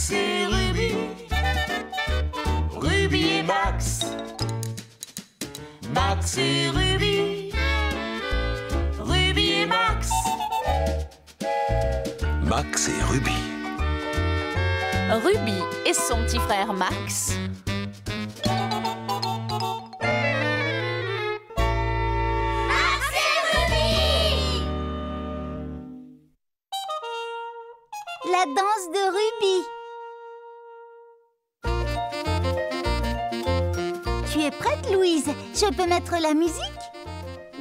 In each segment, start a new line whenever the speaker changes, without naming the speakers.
Max et Ruby. Ruby et Max. Max et Ruby. Ruby et Max.
Max et Ruby.
Ruby et son petit frère Max.
Max et Ruby!
La danse de Ruby. Tu es prête, Louise? Je peux mettre la musique?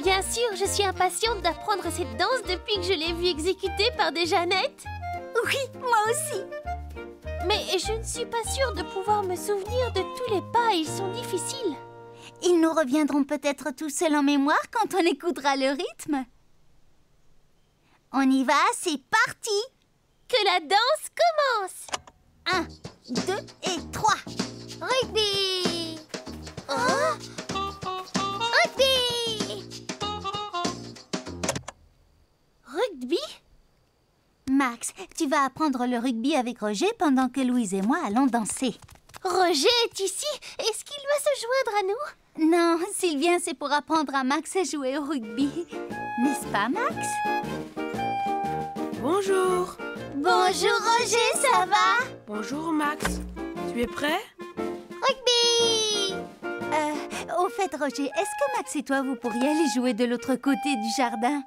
Bien sûr, je suis impatiente d'apprendre cette danse depuis que je l'ai vue exécutée par des Jeannettes.
Oui, moi aussi.
Mais je ne suis pas sûre de pouvoir me souvenir de tous les pas, ils sont difficiles.
Ils nous reviendront peut-être tout seuls en mémoire quand on écoutera le rythme. On y va, c'est parti!
Que la danse commence!
1, 2 et 3.
Rugby! Rugby! Rugby?
Max, tu vas apprendre le rugby avec Roger pendant que Louise et moi allons danser.
Roger est ici. Est-ce qu'il va se joindre à nous?
Non, Sylvien, c'est pour apprendre à Max à jouer au rugby. N'est-ce pas, Max?
Bonjour.
Bonjour, Roger, ça va?
Bonjour, Max. Tu es prêt?
Rugby! Au fait, Roger, est-ce que Max et toi, vous pourriez aller jouer de l'autre côté du jardin?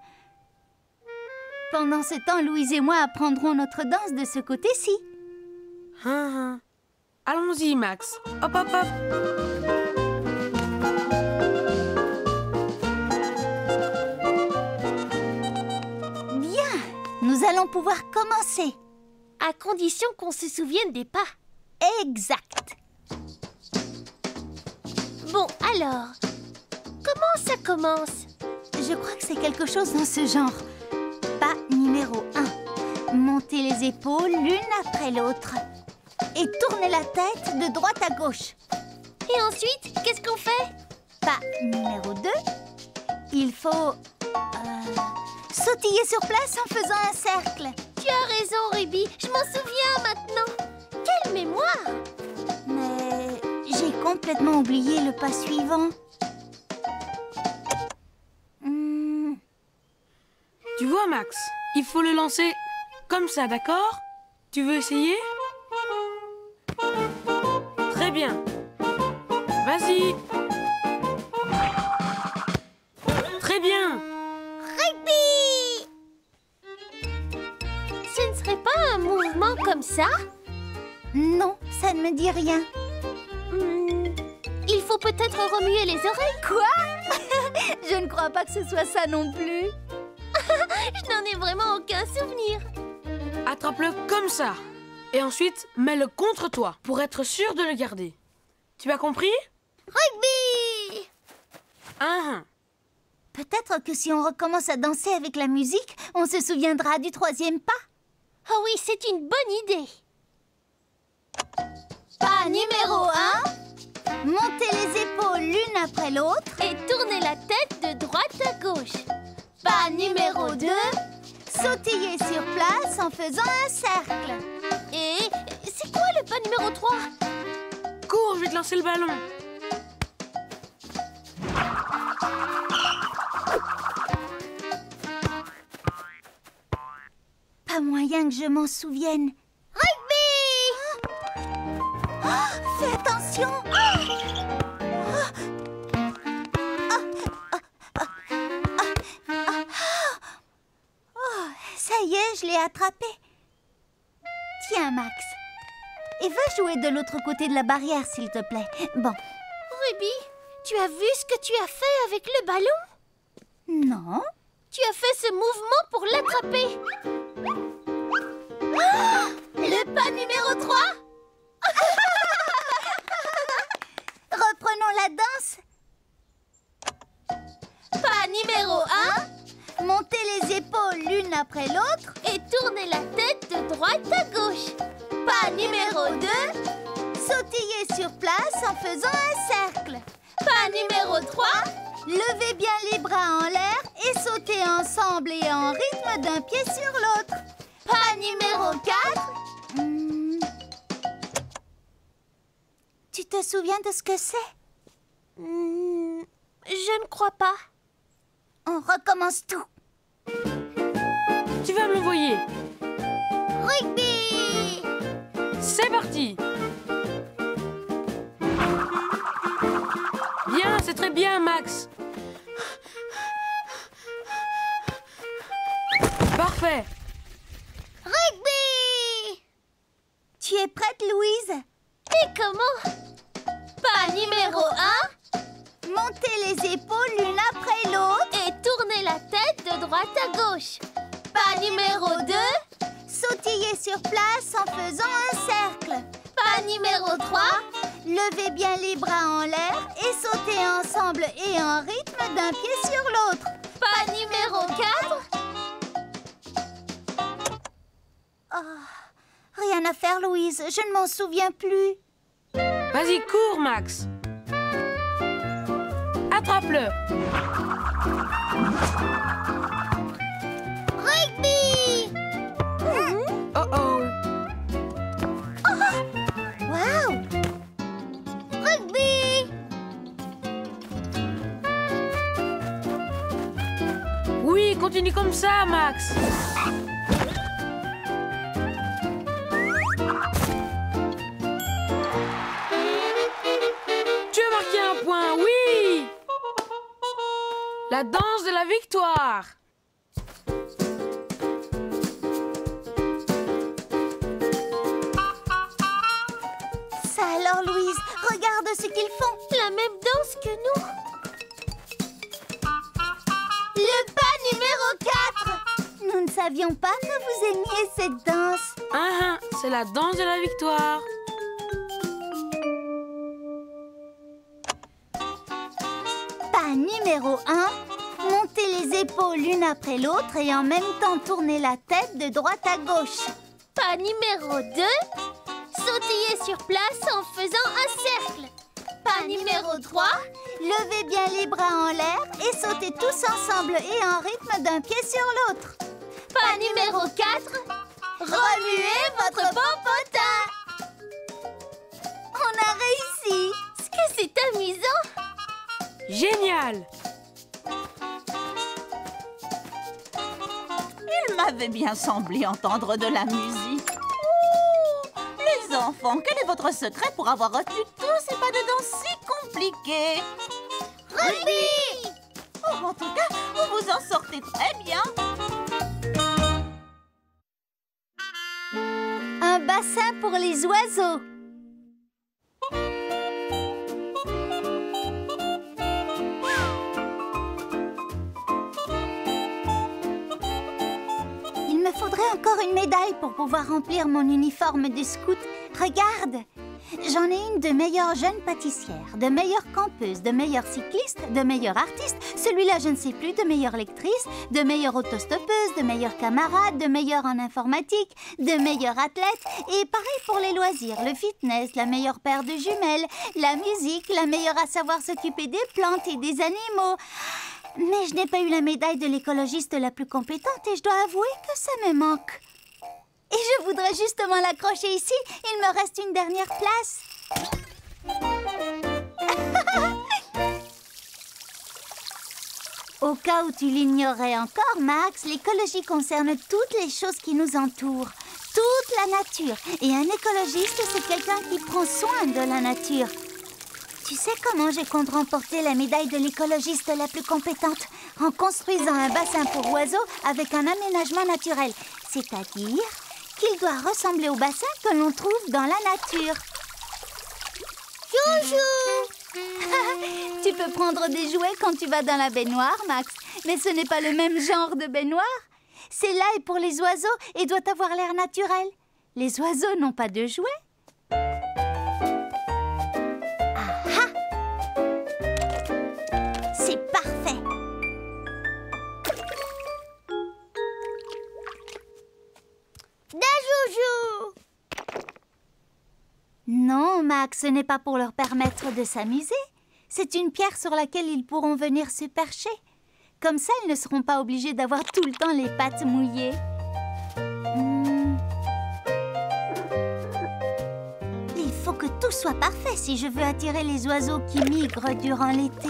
Pendant ce temps, Louise et moi apprendrons notre danse de ce côté-ci.
Allons-y, Max. Hop, hop, hop.
Bien, nous allons pouvoir commencer.
À condition qu'on se souvienne des pas.
Exact.
Bon, alors, comment ça commence?
Je crois que c'est quelque chose dans ce genre. Pas numéro 1. Montez les épaules l'une après l'autre. Et tournez la tête de droite à gauche.
Et ensuite, qu'est-ce qu'on fait?
Pas numéro 2. Il faut sautiller sur place en faisant un cercle.
Tu as raison, Ruby. Je m'en souviens maintenant. Quelle mémoire!
Mais j'ai complètement oublié le pas suivant.
Tu vois, Max, il faut le lancer comme ça, d'accord? Tu veux essayer? Très bien. Vas-y. Très bien.
Rugby! Ce ne serait pas un mouvement comme ça?
Non, ça ne me dit rien.
Il faut peut-être remuer les oreilles.
Quoi? Je ne crois pas que ce soit ça non plus.
Je n'en ai vraiment aucun souvenir.
Attrape-le comme ça. Et ensuite, mets-le contre toi pour être sûr de le garder. Tu as compris?
Rugby!
Peut-être que si on recommence à danser avec la musique, on se souviendra du troisième pas.
Oh oui, c'est une bonne idée.
Pas numéro 1. Montez les épaules l'une après l'autre.
Et tournez la tête de droite à gauche.
Pas numéro 2. Sautillez sur place en faisant un cercle.
Et c'est quoi le pas numéro 3?
Cours, je vais te lancer le ballon.
Pas moyen que je m'en souvienne.
Rugby!
Fais attention! Ça y est, je l'ai attrapé. Tiens, Max. Et va jouer de l'autre côté de la barrière, s'il te plaît. Bon.
Ruby, tu as vu ce que tu as fait avec le ballon?
Non.
Tu as fait ce mouvement pour l'attraper.
Le pas numéro 3. Reprenons la danse.
Pas numéro 1.
Montez les épaules l'une après l'autre.
Et tournez la tête de droite à gauche.
Pas numéro 2. Sautillez sur place en faisant un cercle.
Pas numéro 3.
Levez bien les bras en l'air et sautez ensemble et en rythme d'un pied sur l'autre.
Pas numéro 4.
te souviens de ce que c'est?
Je ne crois pas.
On recommence tout.
Tu vas me l'envoyer.
Rugby!
C'est parti. Bien, c'est très bien, Max. Parfait.
Rugby! Tu es prête, Louise?
Et comment? Pas numéro 1.
Montez les épaules l'une après l'autre.
Et tournez la tête de droite à gauche. Pas numéro 2.
Sautillez sur place en faisant un cercle.
Pas numéro 3.
Levez bien les bras en l'air et sautez ensemble et en rythme d'un pied sur l'autre.
Pas numéro 4.
Rien à faire, Louise. Je ne m'en souviens plus.
Vas-y, cours, Max. Attrape-le.
Rugby!
Oh oh.
Wow! Rugby!
Oui, continue comme ça, Max. Tu as marqué un point, oui. La danse de la victoire.
Ça alors, Louise, regarde ce qu'ils font.
La même danse que nous.
Le pas numéro 4. Nous ne savions pas que vous aimiez cette danse.
Ah, c'est la danse de la victoire.
Pas numéro 1. Montez les épaules l'une après l'autre et en même temps tournez la tête de droite à gauche.
Pas numéro 2. Sautillez sur place en faisant un cercle. Pas numéro 3.
Levez bien les bras en l'air et sautez tous ensemble et en rythme d'un pied sur l'autre.
Pas numéro 4.
Remuez votre popotin. On a réussi.
Est-ce que c'est amusant?
Génial.
Il m'avait bien semblé entendre de la musique. Oh, les enfants, quel est votre secret pour avoir retenu tous ces pas de danse si compliqués?
Rugby!
Oh, en tout cas, vous vous en sortez très bien.
Un bassin pour les oiseaux. Il me faudrait encore une médaille pour pouvoir remplir mon uniforme de scout. Regarde! J'en ai une de meilleure jeune pâtissière, de meilleure campeuse, de meilleure cycliste, de meilleure artiste. Celui-là, je ne sais plus, de meilleure lectrice, de meilleure autostoppeuse, de meilleure camarade, de meilleure en informatique, de meilleure athlète. Et pareil pour les loisirs, le fitness, la meilleure paire de jumelles, la musique, la meilleure à savoir s'occuper des plantes et des animaux. Mais je n'ai pas eu la médaille de l'écologiste la plus compétente et je dois avouer que ça me manque. Et je voudrais justement l'accrocher ici. Il me reste une dernière place. Au cas où tu l'ignorais encore, Max, l'écologie concerne toutes les choses qui nous entourent. Toute la nature. Et un écologiste, c'est quelqu'un qui prend soin de la nature. Tu sais comment je compte remporter la médaille de l'écologiste la plus compétente? En construisant un bassin pour oiseaux avec un aménagement naturel. C'est-à-dire qu'il doit ressembler au bassin que l'on trouve dans la nature. Chouchou! Tu peux prendre des jouets quand tu vas dans la baignoire, Max. Mais ce n'est pas le même genre de baignoire. C'est là et pour les oiseaux et doit avoir l'air naturel. Les oiseaux n'ont pas de jouets. C'est parfait. Des joujous! Non, Max, ce n'est pas pour leur permettre de s'amuser. C'est une pierre sur laquelle ils pourront venir se percher. Comme ça, ils ne seront pas obligés d'avoir tout le temps les pattes mouillées. Il faut que tout soit parfait si je veux attirer les oiseaux qui migrent durant l'été.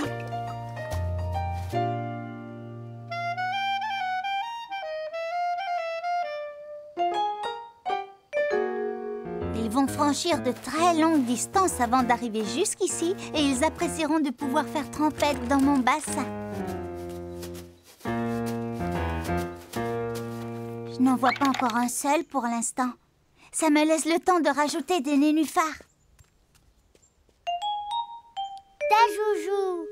Ils vont franchir de très longues distances avant d'arriver jusqu'ici et ils apprécieront de pouvoir faire trempette dans mon bassin. Je n'en vois pas encore un seul pour l'instant. Ça me laisse le temps de rajouter des nénuphars. Ta joujou!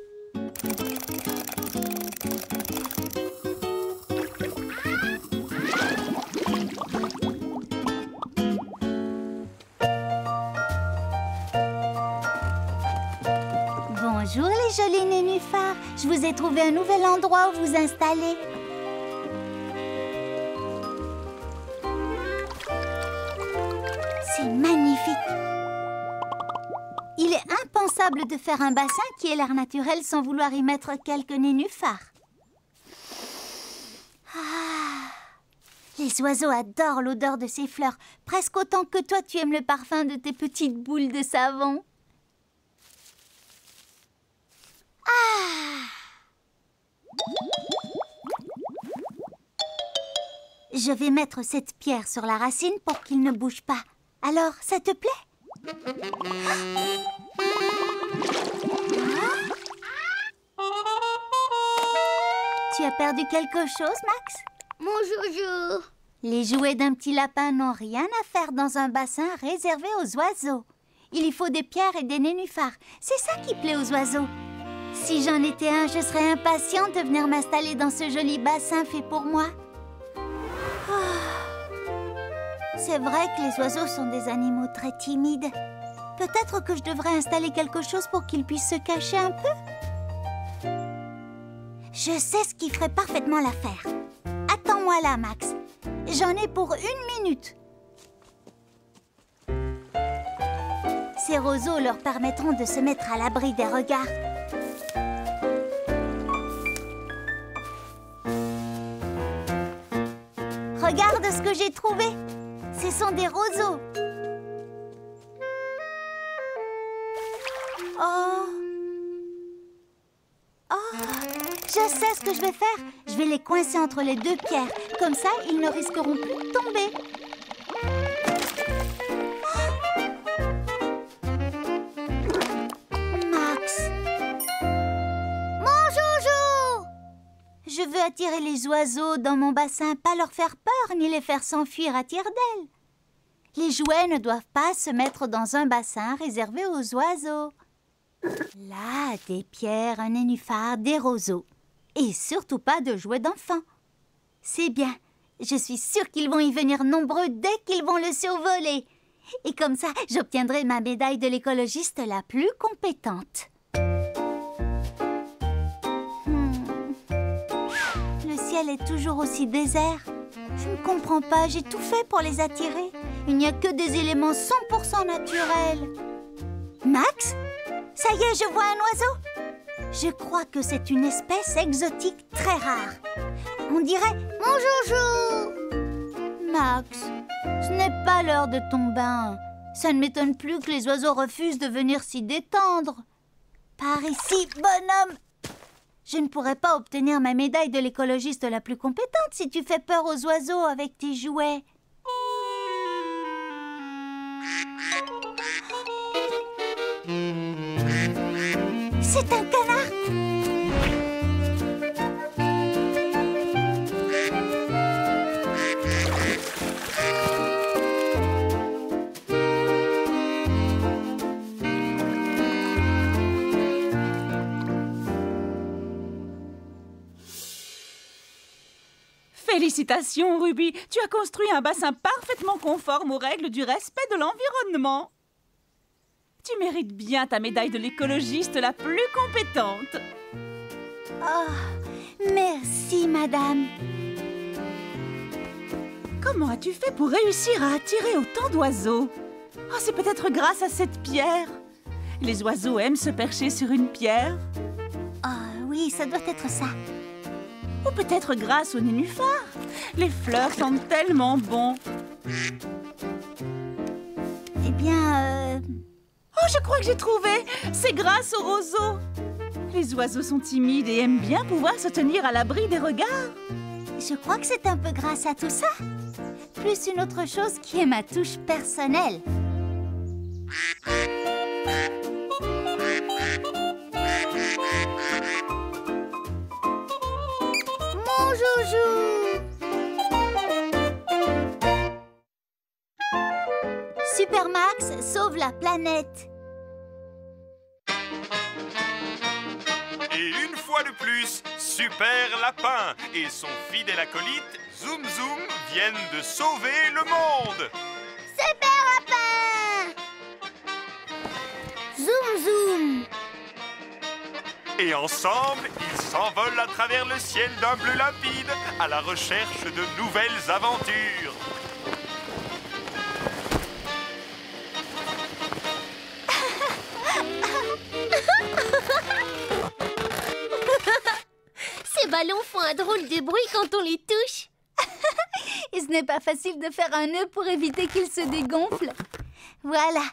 Bonjour les jolis nénuphars. Je vous ai trouvé un nouvel endroit où vous installer. C'est magnifique. Il est impensable de faire un bassin qui ait l'air naturel sans vouloir y mettre quelques nénuphars. Ah, les oiseaux adorent l'odeur de ces fleurs, presque autant que toi tu aimes le parfum de tes petites boules de savon. Ah! Je vais mettre cette pierre sur la racine pour qu'il ne bouge pas. Alors, ça te plaît? Tu as perdu quelque chose, Max?
Mon joujou.
Les jouets d'un petit lapin n'ont rien à faire dans un bassin réservé aux oiseaux. Il y faut des pierres et des nénuphars. C'est ça qui plaît aux oiseaux. Si j'en étais un, je serais impatiente de venir m'installer dans ce joli bassin fait pour moi. C'est vrai que les oiseaux sont des animaux très timides. Peut-être que je devrais installer quelque chose pour qu'ils puissent se cacher un peu. Je sais ce qui ferait parfaitement l'affaire. Attends-moi là, Max. J'en ai pour 1 minute. Ces roseaux leur permettront de se mettre à l'abri des regards. Regarde ce que j'ai trouvé. Ce sont des roseaux. Oh. Oh. Je sais ce que je vais faire. Je vais les coincer entre les 2 pierres. Comme ça, ils ne risqueront plus de tomber. Max. Mon joujou! Je veux attirer les oiseaux dans mon bassin, pas leur faire peur ni les faire s'enfuir à tire-d'aile. Les jouets ne doivent pas se mettre dans un bassin réservé aux oiseaux. Là, des pierres, un nénuphar, des roseaux. Et surtout pas de jouets d'enfants. C'est bien. Je suis sûre qu'ils vont y venir nombreux dès qu'ils vont le survoler. Et comme ça, j'obtiendrai ma médaille de l'écologiste la plus compétente. Le ciel est toujours aussi désert. Je ne comprends pas, j'ai tout fait pour les attirer. Il n'y a que des éléments 100% naturels. Max? Ça y est, je vois un oiseau. Je crois que c'est une espèce exotique très rare. On dirait mon joujou. Max, ce n'est pas l'heure de ton bain. Ça ne m'étonne plus que les oiseaux refusent de venir s'y détendre. Par ici, bonhomme. Je ne pourrais pas obtenir ma médaille de l'écologiste la plus compétente si tu fais peur aux oiseaux avec tes jouets. C'est un canard!
Félicitations, Ruby. Tu as construit un bassin parfaitement conforme aux règles du respect de l'environnement. Tu mérites bien ta médaille de l'écologiste la plus compétente.
Oh, merci, madame.
Comment as-tu fait pour réussir à attirer autant d'oiseaux? Oh, c'est peut-être grâce à cette pierre. Les oiseaux aiment se percher sur une pierre.
Oh, oui, ça doit être ça.
Ou peut-être grâce aux nénuphars. Les fleurs sentent tellement bon.
Eh bien,
je crois que j'ai trouvé. C'est grâce aux roseaux. Les oiseaux sont timides et aiment bien pouvoir se tenir à l'abri des regards.
Je crois que c'est un peu grâce à tout ça. Plus une autre chose qui est ma touche personnelle. Mon joujou! Supermax sauve la planète.
Et une fois de plus, Super Lapin et son fidèle acolyte Zoom Zoom viennent de sauver le monde.
Super Lapin! Zoom Zoom!
Et ensemble, ils s'envolent à travers le ciel d'un bleu limpide à la recherche de nouvelles aventures.
Ces ballons font un drôle de bruit quand on les touche.
Et ce n'est pas facile de faire un nœud pour éviter qu'ils se dégonflent. Voilà.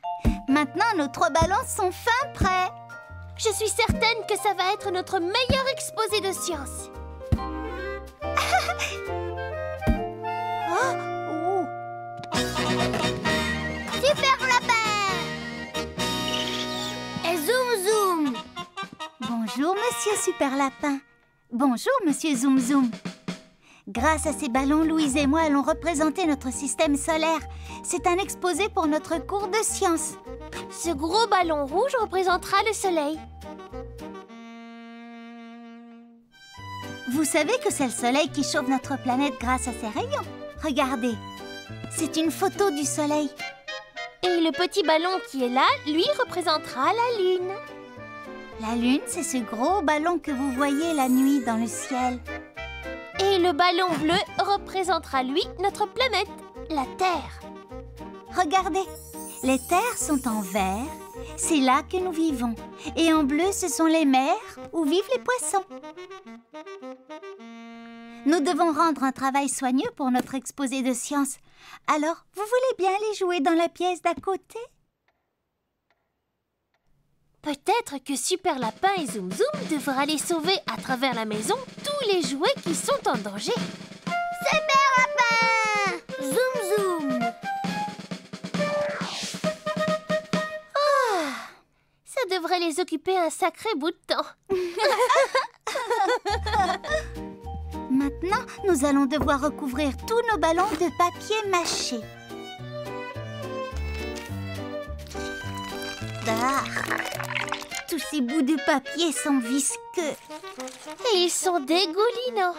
Maintenant, nos 3 ballons sont fin prêts.
Je suis certaine que ça va être notre meilleur exposé de science.
Oh.
Super Lapin! Et Zoom Zoom!
Bonjour, Monsieur Super Lapin. Bonjour, Monsieur Zoom Zoom. Grâce à ces ballons, Louise et moi allons représenter notre système solaire. C'est un exposé pour notre cours de sciences.
Ce gros ballon rouge représentera le soleil.
Vous savez que c'est le soleil qui chauffe notre planète grâce à ses rayons. Regardez, c'est une photo du soleil.
Et le petit ballon qui est là, lui, représentera la lune.
La lune, c'est ce gros ballon que vous voyez la nuit dans le ciel.
Et le ballon bleu représentera, lui, notre planète, la Terre.
Regardez, les terres sont en vert, c'est là que nous vivons. Et en bleu, ce sont les mers où vivent les poissons. Nous devons rendre un travail soigneux pour notre exposé de sciences. Alors, vous voulez bien les jouer dans la pièce d'à côté?
Peut-être que Super Lapin et Zoom Zoom devraient aller sauver à travers la maison tous les jouets qui sont en danger. Super Lapin! Zoom Zoom! Ah, ça devrait les occuper un sacré bout de temps.
Maintenant, nous allons devoir recouvrir tous nos ballons de papier mâché. Ah, tous ces bouts de papier sont visqueux.
Et ils sont dégoulinants.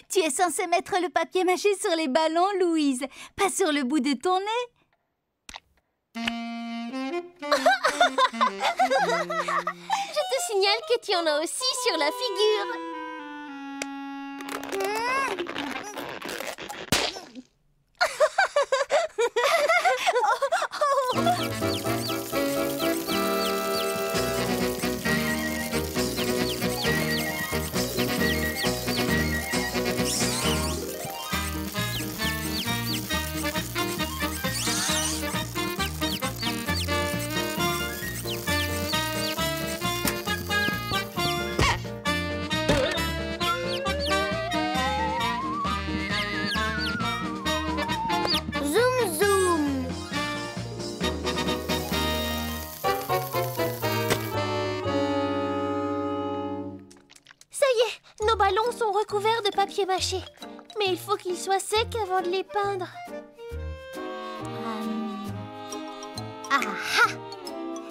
Tu es censée mettre le papier mâché sur les ballons, Louise, pas sur le bout de ton nez.
Je te signale que tu en as aussi sur la figure. vêtements sont recouverts de papier mâché. Mais il faut qu'ils soient secs avant de les peindre.
Ah ah!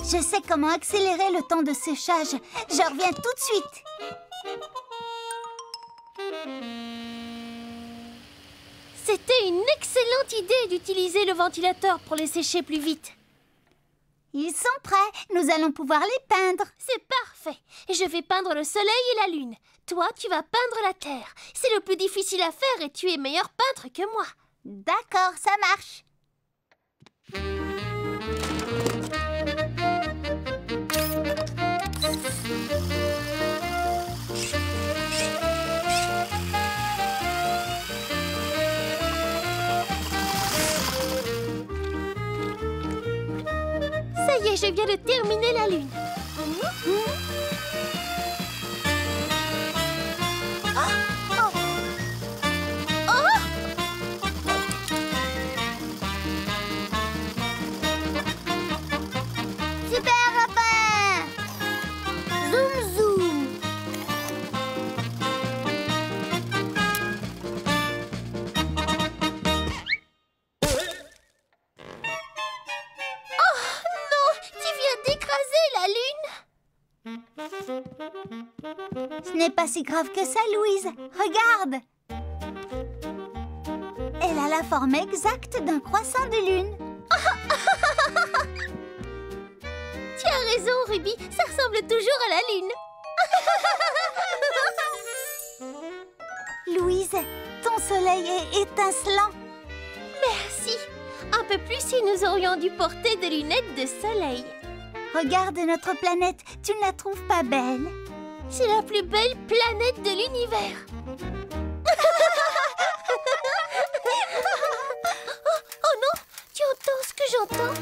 Je sais comment accélérer le temps de séchage. Je reviens tout de suite.
C'était une excellente idée d'utiliser le ventilateur pour les sécher plus vite.
Ils sont prêts. Nous allons pouvoir les peindre.
C'est parfait. Je vais peindre le soleil et la lune. Toi, tu vas peindre la terre. C'est le plus difficile à faire et tu es meilleur peintre que moi.
D'accord, ça marche.
Ça y est, je viens de terminer la lune.
Super lapin! Zoom zoom! Ce n'est pas si grave que ça, Louise. Regarde! Elle a la forme exacte d'un croissant de lune.
Tu as raison, Ruby. Ça ressemble toujours à la lune.
Louise, ton soleil est étincelant.
Merci. Un peu plus et nous aurions dû porter des lunettes de soleil.
Regarde notre planète. Tu ne la trouves pas belle?
C'est la plus belle planète de l'univers. Oh non, tu entends ce que j'entends?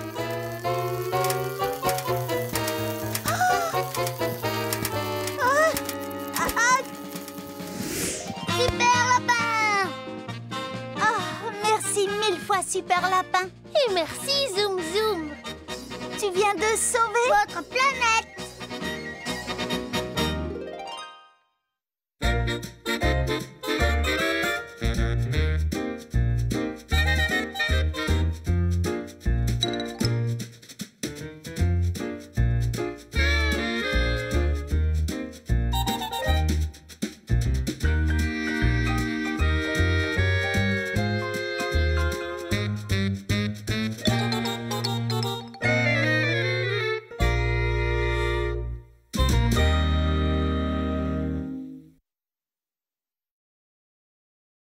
Super lapin! Oh, merci 1000 fois, Super lapin.
Et merci, Zoom Zoom.
Tu viens de sauver votre planète.